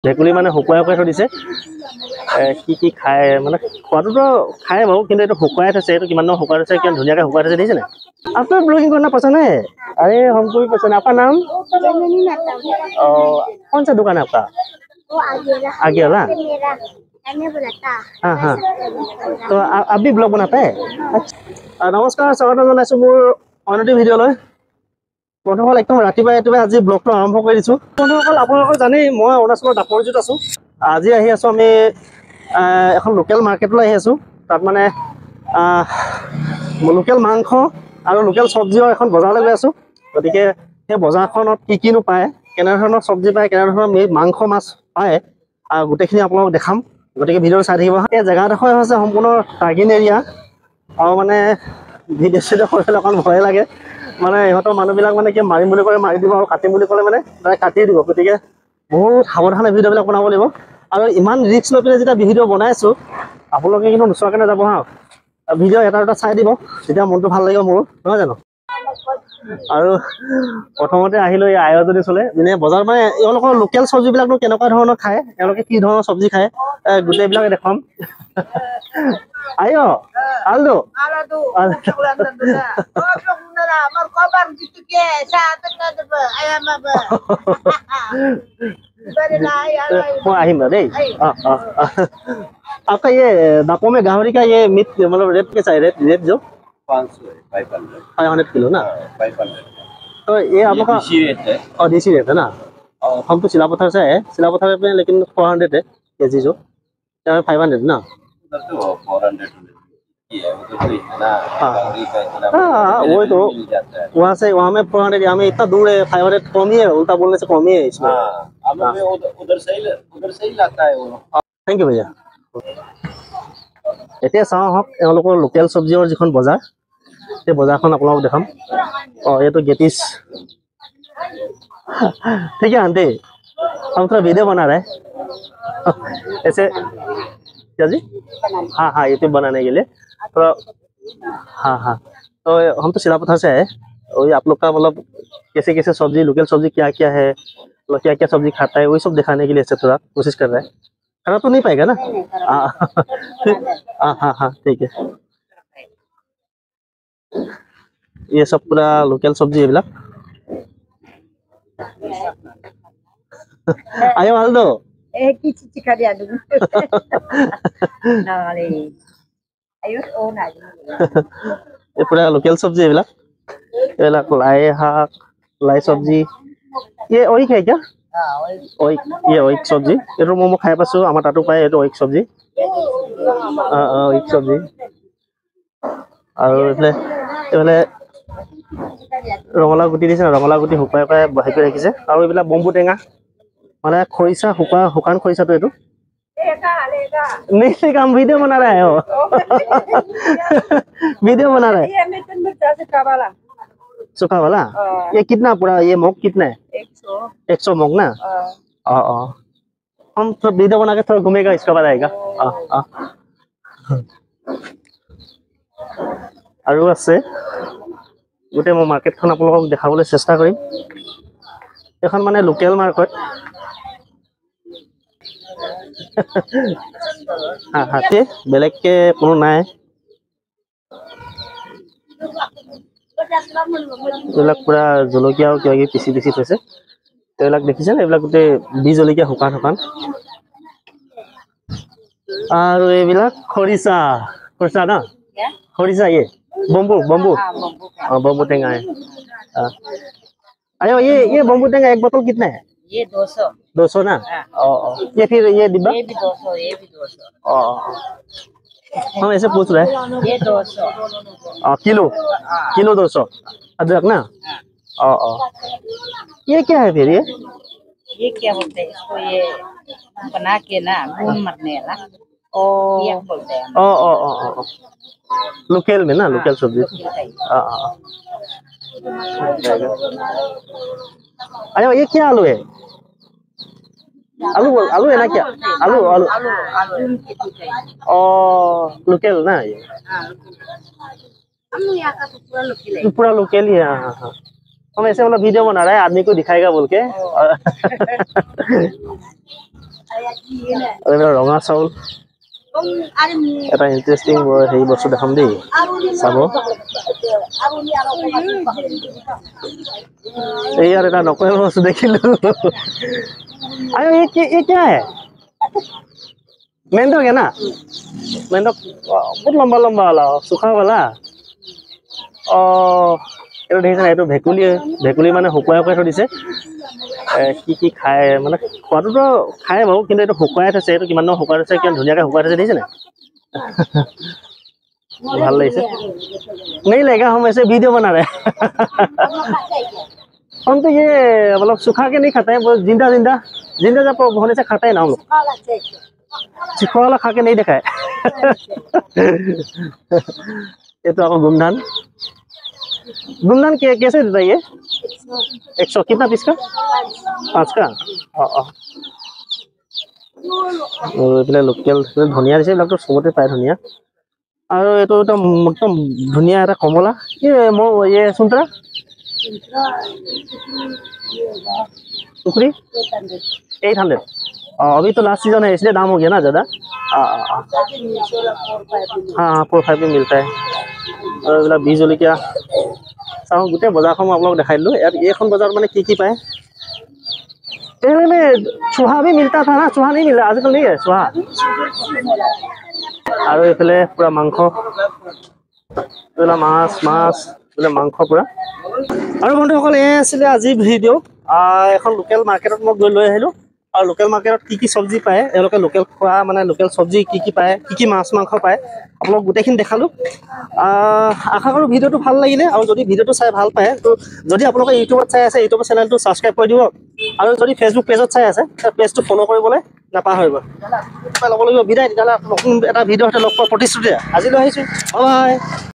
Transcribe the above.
ভেকুলী মানে শুকুৱাই থৈ দিছে কি খায় মানে খোৱাটোতো খায় বাৰু কিন্তু এইটো শুকুৱাই থৈছে এইটো কিমান শুকুৱাই থৈছে কিমান ধুনীয়াকৈ শুকুৱাই থৈছে দেখিছে নাই আপোনাৰ ব্লগিং करना पसंद है अरे हमको भी पसंद है आपका नाम कौन सा दुकान है आपका आगे वाला हाँ हाँ तो आप भी ब्लॉग बनाते हैं नमस्कार स्वागत जनाइছোঁ মোৰ অন্যটি ভিডিঅ'লৈ বন্ধুসকল একদম ৰাতিপুৱাই আজি ব্লগটো আৰম্ভ কৰি দিছোঁ বন্ধুসকল আপোনালোকে জানেই মই অৰুণাচলৰ দাপৰজুত আছোঁ আজি আহি আছোঁ আমি এখন লোকেল মাৰ্কেটলৈ আহি আছোঁ তাত মানে লোকেল মাংস আৰু লোকেল চব্জিৰ এখন বজাৰলৈ গৈ আছোঁ গতিকে সেই বজাৰখনত কিনো পায় কেনেধৰণৰ চব্জি পায় কেনেধৰণৰ মাংস মাছ পায় গোটেইখিনি আপোনালোকক দেখাম গতিকে ভিডিঅ'টো চাই থাকিব এই জেগাডোখৰ হৈছে সম্পূৰ্ণ টাৰ্গিন এৰিয়া আৰু মানে ভিডিঅ' চিডিঅ' কৰিবলৈ অকণ ভয় লাগে মানে ইহঁতৰ মানুহবিলাক মানে কি মাৰিম বুলি ক'লে মাৰি দিব আৰু কাটিম বুলি ক'লে মানে ডাইৰেক্ট কাটি দিব গতিকে বহুত সাৱধানে ভিডিঅ'বিলাক বনাব লাগিব আৰু ইমান ৰিস্ক লৈ পেলাই যেতিয়া ভিডিঅ' বনাইছোঁ আপোনালোকে কিন্তু নোচোৱাকৈ নাযাব হা ভিডিঅ' এটা চাই দিব তেতিয়া মনটো ভাল লাগিব মোৰ নহয় জানো আৰু প্ৰথমতে আহিলোঁ এই আয়োজনী চলে যেনে বজাৰ মানে এওঁলোকৰ লোকেল চব্জিবিলাকনো কেনেকুৱা ধৰণৰ খায় এওঁলোকে কি ধৰণৰ চব্জি খায় গোটেইবিলাকে দেখাম ayo Aldo आपका ये दापों में गाहरी का ये मीट मतलब रेट कैसा है रेट जो 500 किलो ना 500 तो ये आप लोग का और देसी रेट है ना हम तो सिलापत्थर से है सिलापत्थर में लेकिन 400 है केजी जो 500 ना वही तो वहाँ से वहाँ में 400 यहाँ में इतना दूर है 500 कम ही है उल्टा बोलने से कम ही है इसमें उधर से ही लाता है वो थैंक यू भैया এতিয়া চাওঁ হওক এওঁলোকৰ লোকেল চব্জিৰ যিখন বজাৰ সেই বজাৰখন আপোনালোকক দেখাম এইটো गेटिस ठीक है आंटी हम थोड़ा वीडियो बना रहे हैं ऐसे क्या जी हाँ यूट्यूब बनाने के लिए तो हाँ तो हम तो सिलापत्थर से है वही आप लोग का मतलब कैसे कैसे सब्जी लोकल सब्जी क्या क्या है मतलब क्या क्या सब्जी खाता है वही सब दिखाने के लिए ऐसे थोड़ा कोशिश कर रहा है खाना तो नहीं पाएगा ना हाँ ठीक है ये सब पूरा लोकल सब्जी है आयो Aldo ये पूरा लोकल सब्जी है लाई शाक लाई सब्जी ये ओइक है क्या ओइक ये ओइक सब्जी ये तो मोमो खाई पासो आमार तातो पाए ये तो ओइक सब्जी ओइक सब्जी और एफाले रंगला गुटी दिसे रंगला गुटी हुकाय पाए बहाय কৰি ৰাখিছে আৰু এইবিলাক বম্বু টেঙা মানে খৰিচা শুকান খৰিচাটো এইটো नहीं काम वीडियो बना रहा है वीडियो बना रहा है सूखा वाला ये कितना पूरा ये मोग कितना है 100 मोग ना हम थोड़ा वीडियो बना के थोड़ा घूमेगा इसके बाद आएगा আৰু আছে গোটেই মই মাৰ্কেটখন আপোনালোকক দেখাবলৈ চেষ্টা কৰিম এখন মানে লোকেল মাৰ্কেট हाथी बेलेग के कोनो নাই এবিলাক পুৰা জলকীয়া আৰু কিবা কিবি পিছি থৈছে এবিলাক দেখিছে না এবিলাক গোটে বি জলকীয়া শুকান আৰু এবিলাক খৰিচা না খৰিচা ये बम्बू बम्बू टेंगा है अरे ये बम्बू टेंगा एक बोतल कितना है ये 200 ना ये फिर ये डिब्बा ये भी 200 ये भी 200 हम ऐसे पूछ रहे हैं ये 200 किलो 200 अदरक ना ये क्या है फिर ये क्या बोलते हैं इसको ये बना के ना भून मरने ना ये बोलते हैं लोकल में ना लोकल सब्जी अरे ये क्या आलू है आलू है ना क्या आलू लोकल ना ये पूरा लोकल ही है हाँ हम ऐसे मतलब वीडियो बना रहा है आदमी को दिखाएगा बोल के আৰু এইবিলাক ৰঙা চাউল এটা ইণ্টাৰেষ্টিং হেৰি বস্তু দেখাম দেই চাব এই यार এটা নকয় বস্তু দেখিলো अरे ये क्या है मेंढक है ना मेंढक बहुत लंबा लंबा वाला सूखा वाला এইটো দেখিছে এইটো ভেকুলী ভেকুলী মানে শুকুৱাই শুকুৱাই থৈ দিছে কি খায় মানে খোৱাটোতো খায় বাৰু কিন্তু এইটো শুকুৱাই থৈছে এইটো কিমান শুকুৱাই থৈছে কিমান ধুনীয়াকৈ শুকুৱাই থৈছে দেখিছে নাই ভাল লাগিছে नहीं लेगा हम ऐसे वीडियो बना रहे हम तो ये मतलब सुखा के नहीं खाते हैं वो जिंदा जिंदा जिंदा जब होने से खाता है ना हम लोग चिखा वाला खा के नहीं देखा है ये तो आपको गुमधान गुमधान कैसे देता है ये 100 कितना पीस का 5 का এইফালে লোকেল ধনিয়া দিছে এইবিলাকতো চবতে পায় ধনিয়া আৰু এইটো একদম ধুনীয়া এটা কমলা ये सुंतरा टुकड़ी 800 अभी तो लास्ट सीजन है इसलिए दाम हो गया ना ज़्यादा हाँ 4-5 में मिलता है और এইবিলাক বীজ জলকীয়া চাওঁ গোটেই বজাৰখন মই আপোনালোকক দেখাই দিলোঁ ইয়াত এইখন বজাৰত মানে কি পায় पहले चूहा भी मिलता था ना चूहा नहीं मिला आजकल नहीं है चूहा আৰু এইফালে পুৰা মাংস মাছ মাছ মাংস পুৰা আৰু বন্ধুসকল এই আছিলে আজি ভিডিঅ' এখন লোকেল মাৰ্কেটত মই গৈ লৈ আহিলোঁ আৰু লোকেল মাৰ্কেটত কি চব্জি পায় এওঁলোকে লোকেল খোৱা মানে লোকেল চব্জি কি পায় কি মাছ মাংস পায় আপোনালোক গোটেইখিনি দেখালোঁ আশা কৰোঁ ভিডিঅ'টো ভাল লাগিলে আৰু যদি ভিডিঅ'টো চাই ভাল পায় তো যদি আপোনালোকে ইউটিউবত চাই আছে ইউটিউবৰ চেনেলটো ছাবস্ক্ৰাইব কৰি দিব আৰু যদি ফেচবুক পেজত চাই আছে পেজটো ফ'ল' কৰিবলৈ নাপাহৰিব ল'ব লাগিব বিদায় তেতিয়াহ'লে নতুন এটা ভিডিঅ'তে লগ পোৱাৰ প্ৰতিশ্ৰুতি আজিলৈ আহিছোঁ বাই